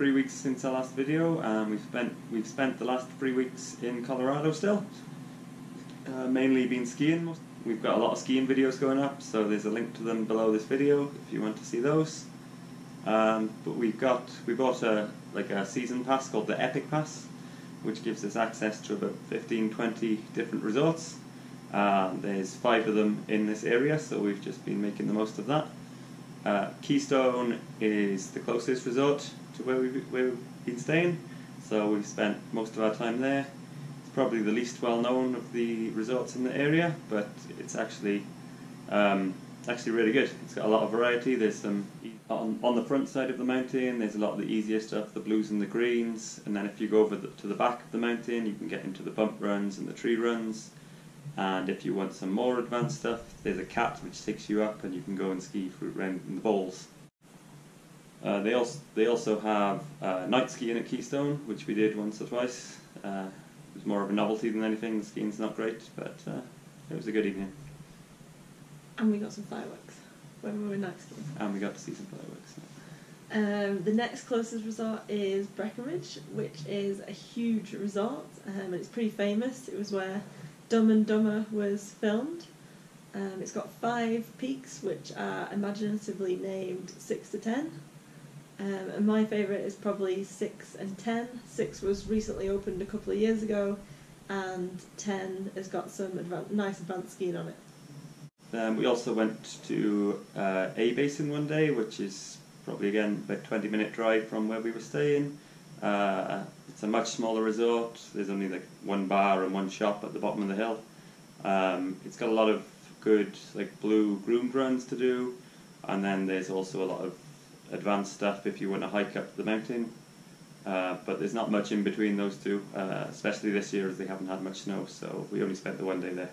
3 weeks since our last video, and we've spent the last 3 weeks in Colorado still. Mainly been skiing. We've got a lot of skiing videos going up, so there's a link to them below this video if you want to see those. But we bought a season pass called the Epic Pass, which gives us access to about 15-20 different resorts. There's 5 of them in this area, so we've just been making the most of that. Keystone is the closest resort to where we've been staying, so we've spent most of our time there. It's probably the least well known of the resorts in the area, but it's actually really good. It's got a lot of variety. There's some on the front side of the mountain. There's a lot of the easier stuff, the blues and the greens, and then if you go over to the back of the mountain, you can get into the bump runs and the tree runs. And if you want some more advanced stuff, there's a cat which takes you up and you can go and ski around in the bowls. They also have night skiing at Keystone, which we did once or twice. It was more of a novelty than anything. The skiing's not great, but it was a good evening. And we got some fireworks when we were night skiing. And we got to see some fireworks. The next closest resort is Breckenridge, which is a huge resort, and it's pretty famous. It was where Dumb and Dumber was filmed. It's got 5 peaks, which are imaginatively named 6 to 10. And my favourite is probably 6 and 10. 6 was recently opened a couple of years ago, and 10 has got some nice advanced skiing on it. We also went to A-Basin one day, which is probably again about a 20-minute drive from where we were staying. It's a much smaller resort. There's only like 1 bar and 1 shop at the bottom of the hill. It's got a lot of good blue groomed runs to do, and then there's also a lot of advanced stuff if you want to hike up the mountain. But there's not much in between those two, especially this year as they haven't had much snow, so we only spent the 1 day there.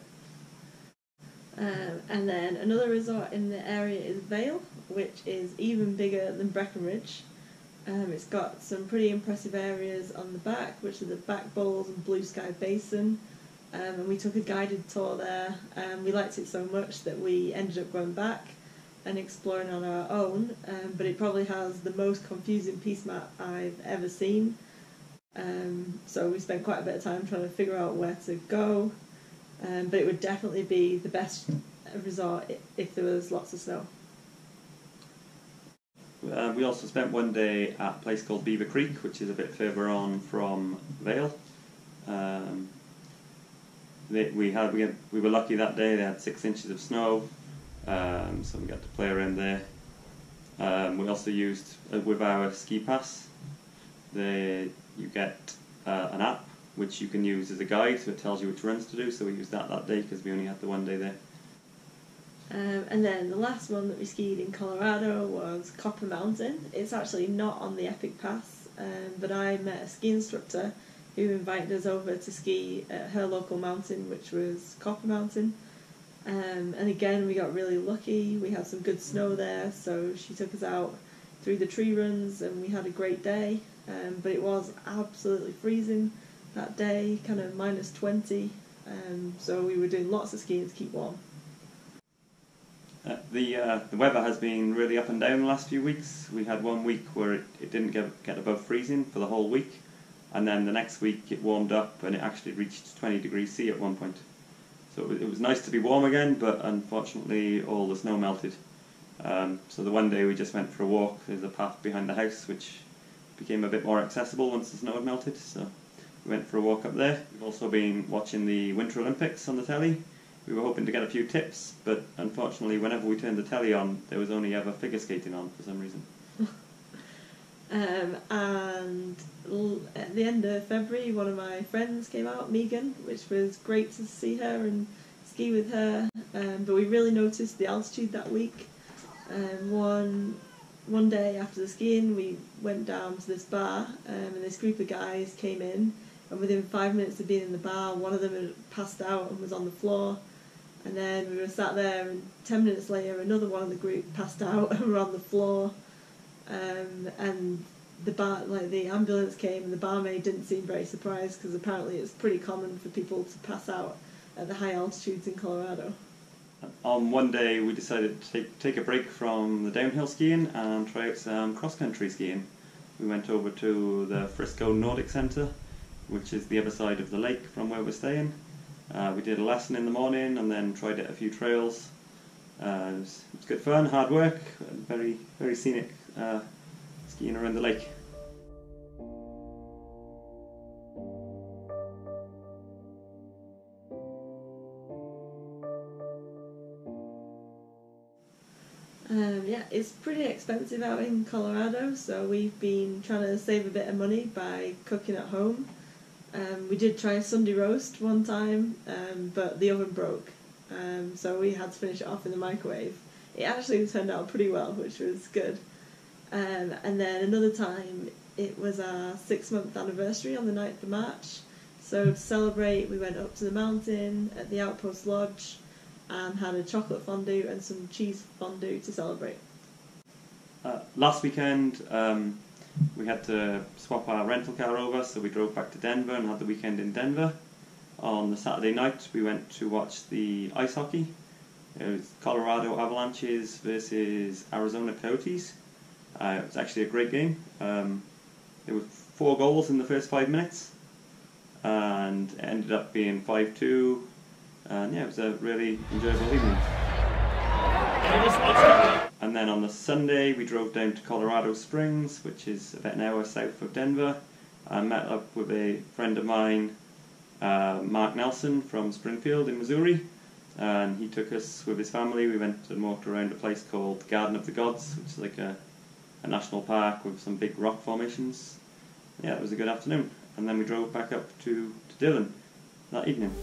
And then another resort in the area is Vail, which is even bigger than Breckenridge. It's got some pretty impressive areas on the back, which are the back bowls and blue sky basin. And we took a guided tour there, and we liked it so much that we ended up going back and exploring on our own. But it probably has the most confusing piste map I've ever seen. So we spent quite a bit of time trying to figure out where to go. But it would definitely be the best resort if there was lots of snow. We also spent 1 day at a place called Beaver Creek, which is a bit further on from Vail. We were lucky that day. They had 6 inches of snow, so we got to play around there. We also used with our ski pass. You get an app which you can use as a guide, so it tells you which runs to do. So we used that day because we only had the 1 day there. And then the last one that we skied in Colorado was Copper Mountain. It's actually not on the Epic Pass, but I met a ski instructor who invited us over to ski at her local mountain, which was Copper Mountain. And again, we got really lucky. We had some good snow there, so she took us out through the tree runs, and we had a great day. But it was absolutely freezing that day, kind of minus 20. So we were doing lots of skiing to keep warm. The weather has been really up and down the last few weeks. We had 1 week where it didn't get above freezing for the whole week, and then the next week it warmed up and it actually reached 20 degrees C at one point. So it was nice to be warm again, but unfortunately all the snow melted. So the 1 day we just went for a walk. There's a path behind the house which became a bit more accessible once the snow had melted, so we went for a walk up there. We've also been watching the Winter Olympics on the telly. We were hoping to get a few tips, but unfortunately whenever we turned the telly on, there was only ever figure skating on for some reason. And at the end of February, one of my friends came out, Megan, which was great to see her and ski with her. But we really noticed the altitude that week. One day after the skiing, we went down to this bar, and this group of guys came in, and within 5 minutes of being in the bar, one of them had passed out and was on the floor. And then we were sat there, and 10 minutes later, another one of the group passed out and were on the floor. And the ambulance came, and the barmaid didn't seem very surprised because apparently it's pretty common for people to pass out at the high altitudes in Colorado. On 1 day, we decided to take a break from the downhill skiing and try out some cross-country skiing. we went over to the Frisco Nordic Centre, which is the other side of the lake from where we're staying. We did a lesson in the morning and then tried a few trails. It was good fun, hard work, very, very scenic skiing around the lake. Yeah, it's pretty expensive out in Colorado, so we've been trying to save a bit of money by cooking at home. We did try a Sunday roast one time, but the oven broke, so we had to finish it off in the microwave. It actually turned out pretty well, which was good. And then another time, it was our 6-month anniversary on the 9th of March. So to celebrate, we went up to the mountain at the Outpost Lodge and had a chocolate fondue and some cheese fondue to celebrate. Last weekend, we had to swap our rental car over, so we drove back to Denver and had the weekend in Denver. On the Saturday night, we went to watch the ice hockey. It was Colorado Avalanches versus Arizona Coyotes. It was actually a great game. There were 4 goals in the first 5 minutes, and it ended up being 5-2. And yeah, it was a really enjoyable evening. And then on the Sunday, we drove down to Colorado Springs, which is about an hour south of Denver. I met up with a friend of mine, Mark Nelson from Springfield in Missouri, and he took us with his family. We went and walked around a place called Garden of the Gods, which is like a national park with some big rock formations. Yeah, it was a good afternoon. And then we drove back up to Dillon that evening.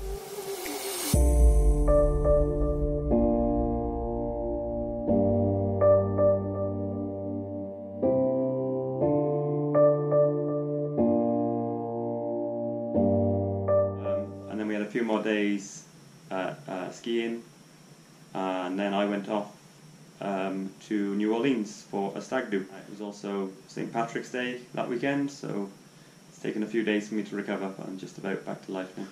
And then we had a few more days skiing, and then I went off to New Orleans for a stag do. It was also St. Patrick's Day that weekend, so it's taken a few days for me to recover, but I'm just about back to life now.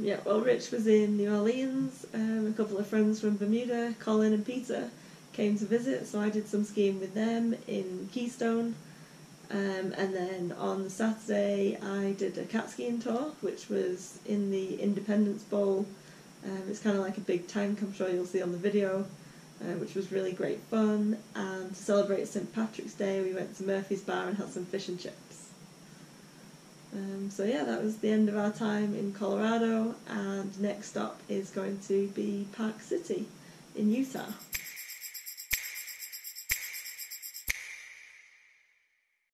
Yeah, well, Rich was in New Orleans. A couple of friends from Bermuda, Colin and Peter, came to visit, so I did some skiing with them in Keystone. And then on the Saturday, I did a cat skiing tour, which was in the Independence Bowl. It's kind of like a big tank, I'm sure you'll see on the video, which was really great fun. And to celebrate St. Patrick's Day, we went to Murphy's Bar and had some fish and chips. So yeah, that was the end of our time in Colorado, and next stop is going to be Park City in Utah.